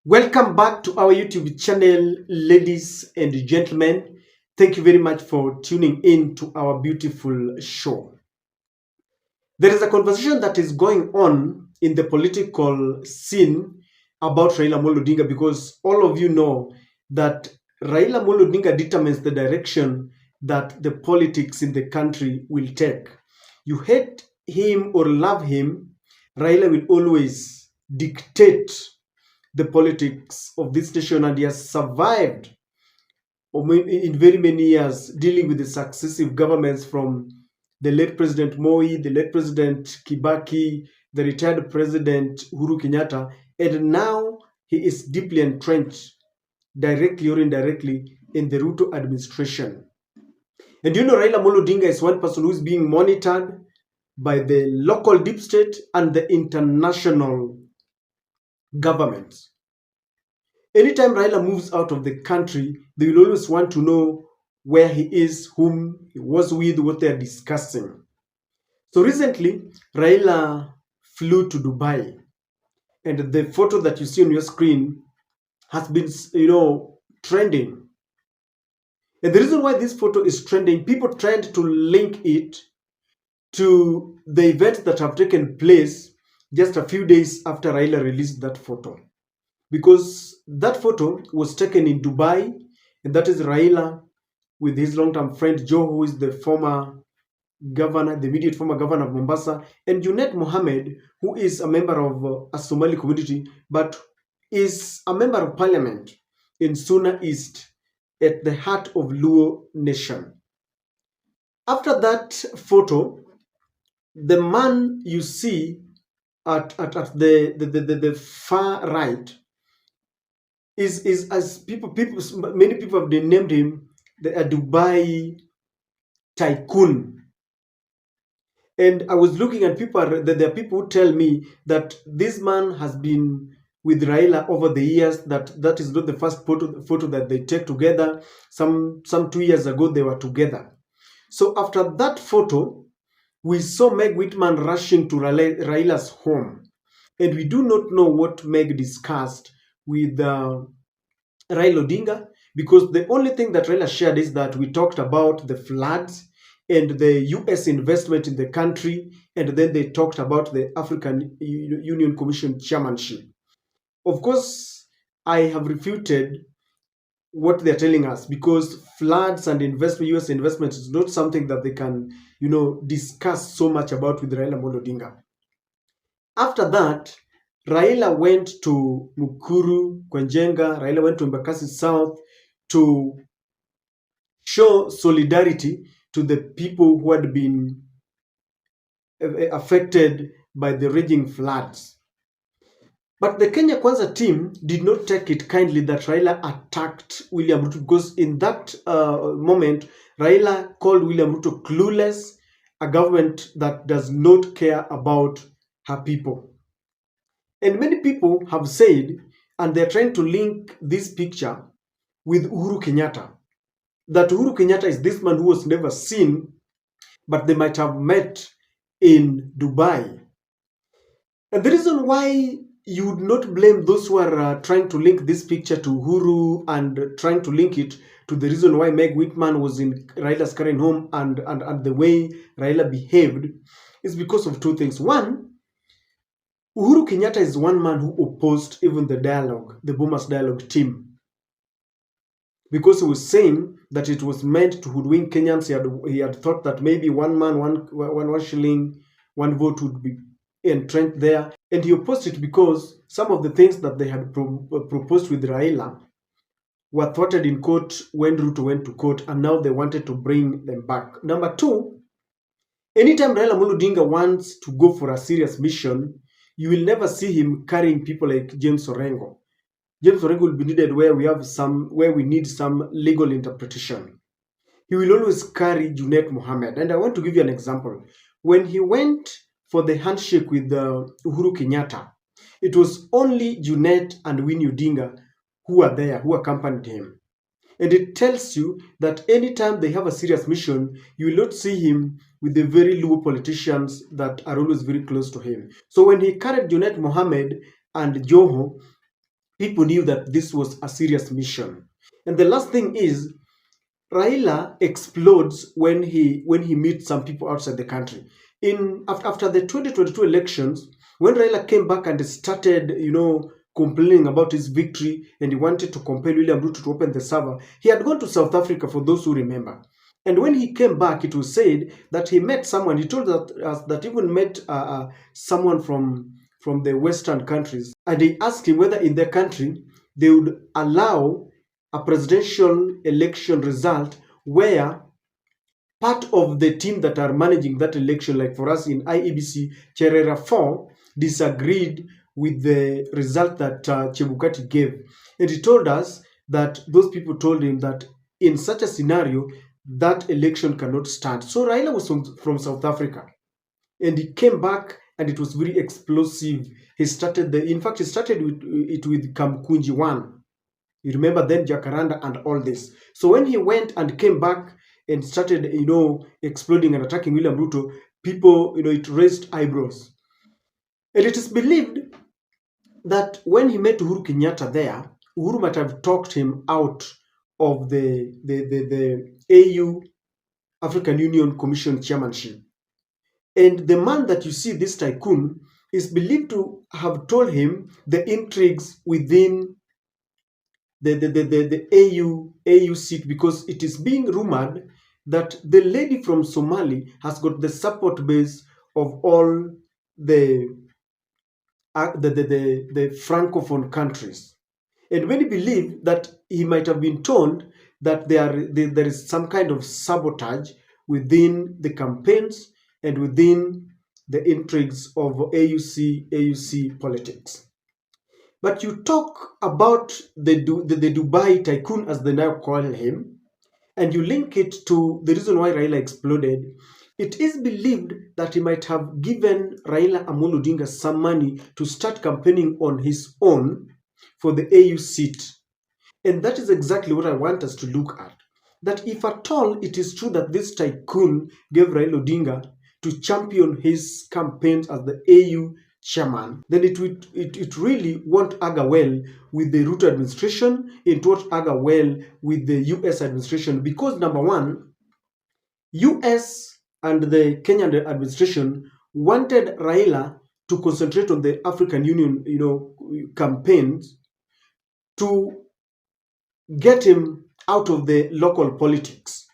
Welcome back to our YouTube channel, ladies and gentlemen. Thank you very much for tuning in to our beautiful show. There is a conversation that is going on in the political scene about Raila Amolo Odinga because all of you know that Raila Amolo Odinga determines the direction that the politics in the country will take. You hate him or love him, Raila will always dictate the politics of this nation, and he has survived in very many years dealing with the successive governments from the late President Moi, the late President Kibaki, the retired President Uhuru Kenyatta, and now he is deeply entrenched, directly or indirectly, in the Ruto administration. And you know, Raila Amolo Odinga is one person who is being monitored by the local deep state and the international governments. Anytime Raila moves out of the country, they will always want to know where he is, whom he was with, what they are discussing. So recently, Raila flew to Dubai, and the photo that you see on your screen has been, trending. And the reason why this photo is trending, people tried to link it to the events that have taken place just a few days after Raila released that photo. Because that photo was taken in Dubai, and that is Raila with his long-term friend Joe, who is the former governor, the immediate former governor of Mombasa, and Junet Mohammed, who is a member of a Somali community, but is a member of parliament in Suna East, at the heart of Luo Nation. After that photo, the man you see at the far right is as many people have named him the Dubai tycoon. And I was looking at people, there are people who tell me that this man has been with Raila over the years, that is not the first photo that they take together. Some 2 years ago they were together. So after that photo, we saw Meg Whitman rushing to Raila's home, and we do not know what Meg discussed with Raila Odinga, because the only thing that Raila shared is that we talked about the floods and the US investment in the country, and then they talked about the African Union Commission chairmanship. Of course, I have refuted what they're telling us, because floods and investment, US investment, is not something that they can, discuss so much about with Raila Amolo Odinga. After that, Raila went to Mukuru, Kwenjenga, Raila went to Embakasi South to show solidarity to the people who had been affected by the raging floods. But the Kenya Kwanza team did not take it kindly that Raila attacked William Ruto, because in that moment, Raila called William Ruto clueless, a government that does not care about her people. And many people have said, and they're trying to link this picture with Uhuru Kenyatta, that Uhuru Kenyatta is this man who was never seen, but they might have met in Dubai. And the reason why you would not blame those who are trying to link this picture to Uhuru and trying to link it to the reason why Meg Whitman was in Raila's current home and the way Raila behaved is because of two things. One, Uhuru Kenyatta is one man who opposed even the dialogue, the Bomas dialogue team, because he was saying that it was meant to hoodwink Kenyans. He had thought that maybe one man, one shilling, one vote would be entrenched there. And he opposed it because some of the things that they had proposed with Raila were thwarted in court when Ruto went to court, and now they wanted to bring them back. Number two, anytime Raila Amolo Odinga wants to go for a serious mission, you will never see him carrying people like James Orengo. James Orengo will be needed where we need some legal interpretation. He will always carry Junet Mohammed. And I want to give you an example. When he went for the handshake with Uhuru Kenyatta, it was only Junet and Winnie Odinga who were there, who accompanied him. And it tells you that anytime they have a serious mission, you will not see him with the very low politicians that are always very close to him. So when he carried Junet Mohammed and Joho, people knew that this was a serious mission. And the last thing is, Raila explodes when he meets some people outside the country. After the 2022 elections, when Raila came back and started, complaining about his victory, and he wanted to compel William Ruto to open the server, he had gone to South Africa, for those who remember. And when he came back, it was said that he met someone. He told us that even met someone from the Western countries, and they asked him whether in their country they would allow a presidential election result where part of the team that are managing that election, like for us in IEBC, Cherera 4, disagreed with the result that Chebukati gave. And he told us that those people told him that in such a scenario, that election cannot stand. So Raila was from South Africa, and he came back, and it was very explosive. He started with Kamkunji 1. You remember then Jacaranda and all this. So when he went and came back and started, exploding and attacking William Ruto, people, it raised eyebrows. And it is believed that when he met Uhuru Kenyatta there, Uhuru might have talked him out of the AU, African Union Commission chairmanship. And the man that you see, this tycoon, is believed to have told him the intrigues within the AU seat, because it is being rumored that the lady from Somali has got the support base of all the francophone countries. And many believe that he might have been told that there is some kind of sabotage within the campaigns and within the intrigues of AUC politics. But you talk about the Dubai tycoon, as they now call him, and you link it to the reason why Raila exploded. It is believed that he might have given Raila Amolo Odinga some money to start campaigning on his own for the AU seat. And that is exactly what I want us to look at. That if at all it is true that this tycoon gave Raila Odinga to champion his campaigns as the AU chairman, then it really won't augur well with the Ruto administration. It won't augur well with the US administration, because number one, US and the Kenyan administration wanted Raila to concentrate on the African Union, campaigns, to get him out of the local politics.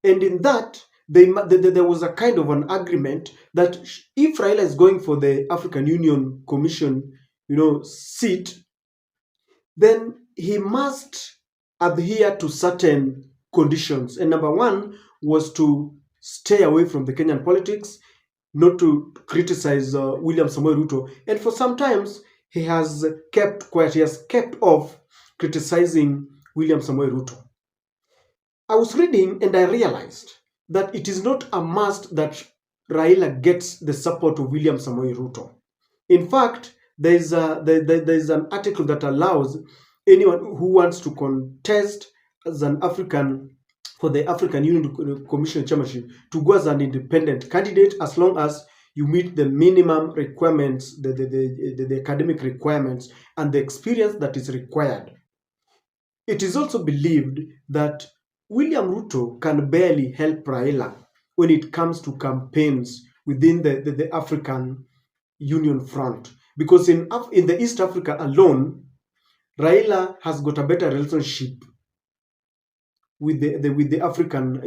And in that, there was a kind of an agreement that if Raila is going for the African Union Commission, seat, then he must adhere to certain conditions. And number one was to stay away from the Kenyan politics, not to criticize William Samoei Ruto. And for some times, he has kept quiet. He has kept off criticizing William Samoei Ruto. I was reading and I realized that it is not a must that Raila gets the support of William Samoei Ruto. In fact, there is an article that allows anyone who wants to contest as an African for the African Union Commission chairmanship to go as an independent candidate, as long as you meet the minimum requirements, the academic requirements, and the experience that is required. It is also believed that William Ruto can barely help Raila when it comes to campaigns within the African Union front. Because in the East Africa alone, Raila has got a better relationship with the African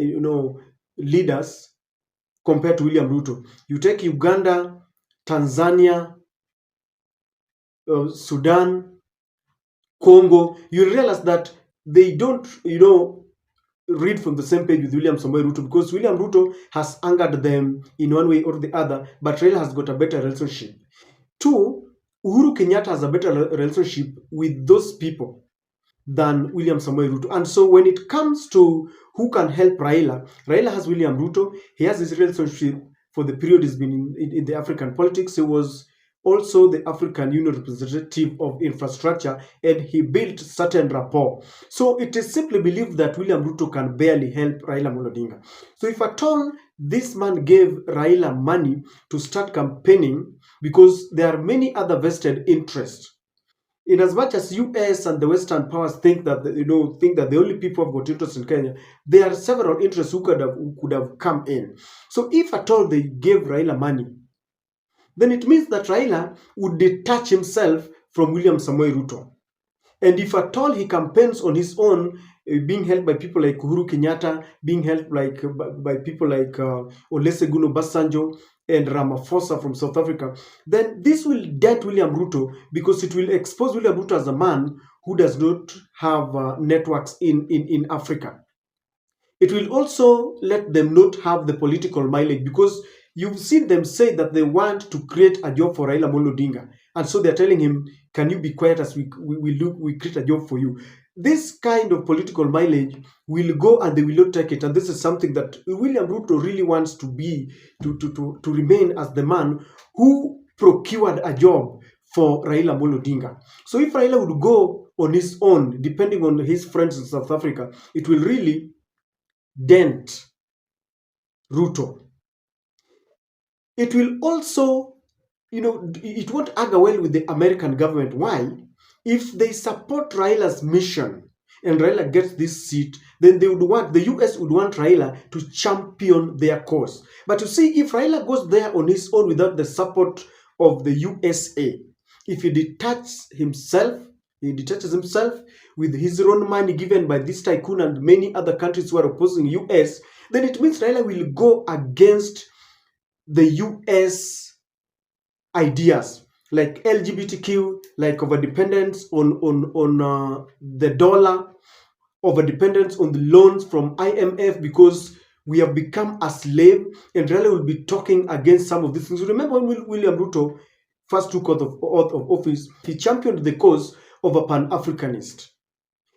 leaders compared to William Ruto. You take Uganda, Tanzania, Sudan, Congo, you realize that they don't read from the same page with William Samoei Ruto, because William Ruto has angered them in one way or the other, but Raila has got a better relationship. Two, Uhuru Kenyatta has a better relationship with those people than William Samoei Ruto. And so when it comes to who can help Raila, Raila has William Ruto. He has his relationship for the period he's been in the African politics. He was also the African Union representative of infrastructure, and he built certain rapport. So it is simply believed that William Ruto can barely help Raila Amolo Odinga. So if at all this man gave Raila money to start campaigning, because there are many other vested interests. In as much as US and the Western powers think that the only people who have got interest in Kenya, there are several interests who could have come in. So if at all they gave Raila money, then it means that Raila would detach himself from William Samoei Ruto. And if at all he campaigns on his own, being helped by people like Uhuru Kenyatta, being helped by people like Olusegun Obasanjo and Ramaphosa from South Africa, then this will dent William Ruto, because it will expose William Ruto as a man who does not have networks in Africa. It will also let them not have the political mileage, because you've seen them say that they want to create a job for Raila Amolo Odinga, and so they're telling him, can you be quiet as we create a job for you. This kind of political mileage will go, and they will not take it. And this is something that William Ruto really wants to remain as the man who procured a job for Raila Amolo Odinga. So if Raila would go on his own, depending on his friends in South Africa, it will really dent Ruto. It will also, it won't argue well with the American government. Why? If they support Raila's mission and Raila gets this seat, then the US would want Raila to champion their cause. But you see, if Raila goes there on his own without the support of the USA, if he detaches himself with his own money given by this tycoon and many other countries who are opposing US, then it means Raila will go against the US ideas like LGBTQ, like overdependence on the dollar, overdependence on the loans from IMF, because we have become a slave, and Raila will be talking against some of these things. Remember when William Ruto first took oath of office, he championed the cause of a Pan-Africanist.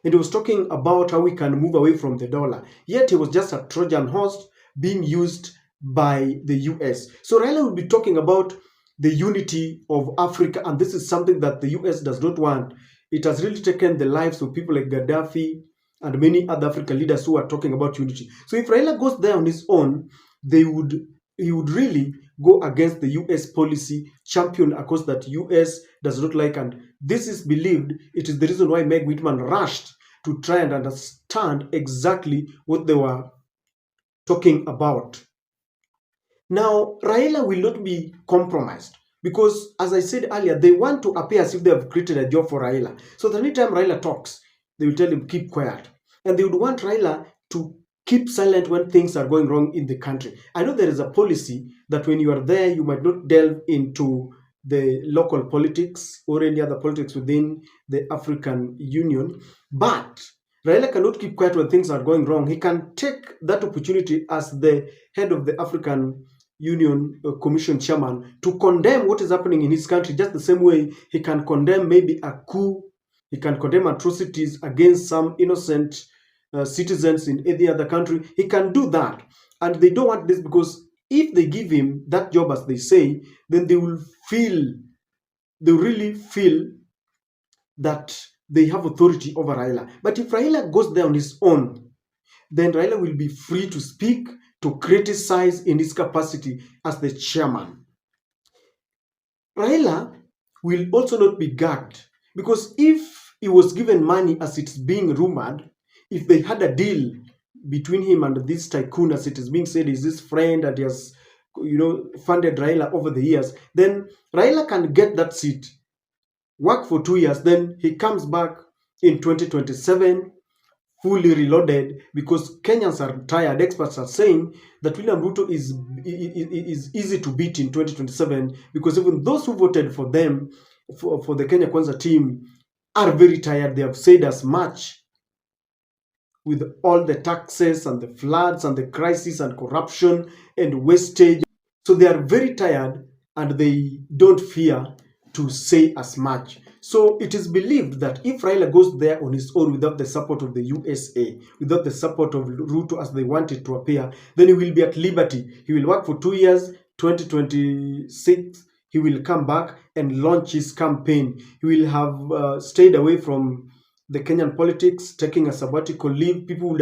And he was talking about how we can move away from the dollar. Yet he was just a Trojan horse being used by the US. So Raila will be talking about the unity of Africa, and this is something that the US does not want. It has really taken the lives of people like Gaddafi and many other African leaders who are talking about unity. So if Raila goes there on his own, he would really go against the US policy, champion a cause that US does not like. And this is believed, it is the reason why Meg Whitman rushed to try and understand exactly what they were talking about. Now, Raila will not be compromised, because, as I said earlier, they want to appear as if they have created a job for Raila. So the anytime Raila talks, they will tell him, keep quiet. And they would want Raila to keep silent when things are going wrong in the country. I know there is a policy that when you are there, you might not delve into the local politics or any other politics within the African Union, but Raila cannot keep quiet when things are going wrong. He can take that opportunity as the head of the African Union Commission chairman to condemn what is happening in his country, just the same way he can condemn maybe a coup, he can condemn atrocities against some innocent citizens in any other country. He can do that. And they don't want this, because if they give him that job, as they say, then they will really feel that they have authority over Raila. But if Raila goes there on his own, then Raila will be free to speak, to criticize in his capacity as the chairman. Raila will also not be gagged, because if he was given money, as it's being rumored, if they had a deal between him and this tycoon, as it is being said, is his friend and he has funded Raila over the years, then Raila can get that seat, work for 2 years, then he comes back in 2027 fully reloaded, because Kenyans are tired. Experts are saying that William Ruto is easy to beat in 2027, because even those who voted for them, for the Kenya Kwanza team, are very tired. They have said as much, with all the taxes and the floods and the crisis and corruption and wastage. So they are very tired, and they don't fear to say as much. So it is believed that if Raila goes there on his own without the support of the USA, without the support of Ruto as they want it to appear, then he will be at liberty. He will work for 2 years, 2026, he will come back and launch his campaign. He will have stayed away from the Kenyan politics, taking a sabbatical leave. People would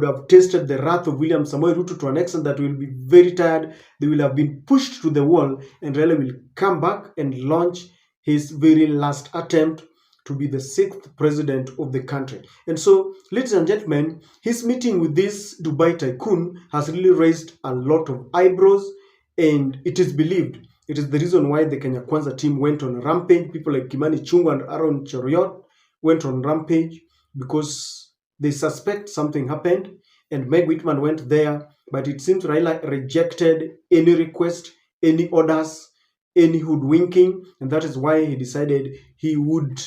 have tasted the wrath of William Samoei Ruto to an extent that will be very tired. They will have been pushed to the wall, and Raila will come back and launch his very last attempt to be the 6th president of the country. And so, ladies and gentlemen, his meeting with this Dubai tycoon has really raised a lot of eyebrows, and it is believed it is the reason why the Kenya Kwanza team went on a rampage. People like Kimani Chungwa and Aaron Cheruiyot went on rampage because they suspect something happened, and Meg Whitman went there, but it seems Raila rejected any request, any orders, any hoodwinking, and that is why he decided he would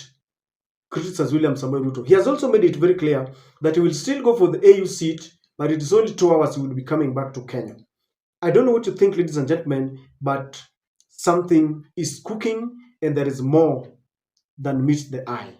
criticize William Samoei Ruto. He has also made it very clear that he will still go for the AU seat, but it is only 2 hours he will be coming back to Kenya. I don't know what you think, ladies and gentlemen, but something is cooking, and there is more than meets the eye.